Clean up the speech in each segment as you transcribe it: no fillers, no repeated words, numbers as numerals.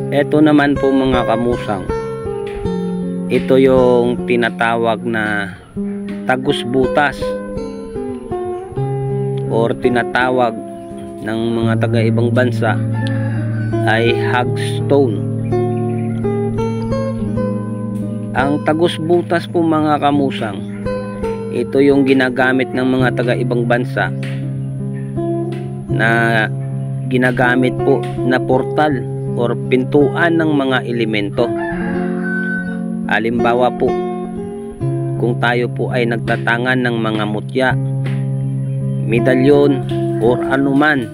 Ito naman po mga kamusang, ito yung tinatawag na tagos-butas or tinatawag ng mga taga ibang bansa ay hagstone. Ang tagos-butas po mga kamusang, ito yung ginagamit ng mga taga ibang bansa na ginagamit po na portal or pintuan ng mga elemento. Halimbawa po, kung tayo po ay nagtatangan ng mga mutya, medalyon or anuman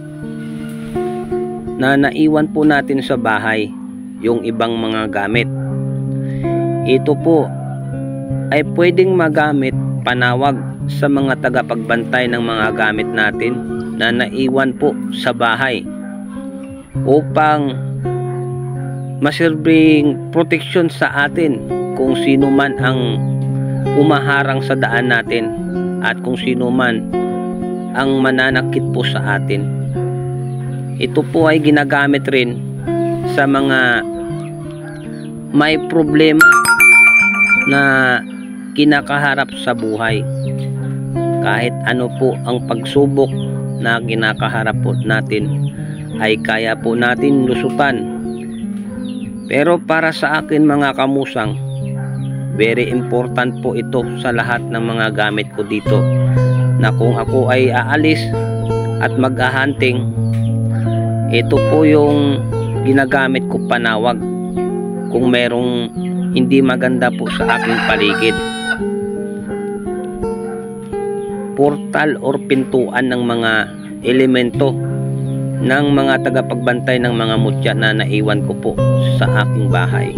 na naiwan po natin sa bahay, yung ibang mga gamit, ito po ay pwedeng magamit panawag sa mga tagapagbantay ng mga gamit natin na naiwan po sa bahay upang masilbing proteksyon sa atin kung sino man ang umaharang sa daan natin at kung sino man ang mananakit po sa atin. Ito po ay ginagamit rin sa mga may problema na kinakaharap sa buhay. Kahit ano po ang pagsubok na kinakaharap po natin ay kaya po natin lusutan. Pero para sa akin mga kamusang, very important po ito sa lahat ng mga gamit ko dito, na kung ako ay aalis at mag-ahunting, ito po yung ginagamit ko panawag kung merong hindi maganda po sa aking paligid. Portal or pintuan ng mga elemento ng mga tagapagbantay ng mga mutya na naiwan ko po sa aking bahay.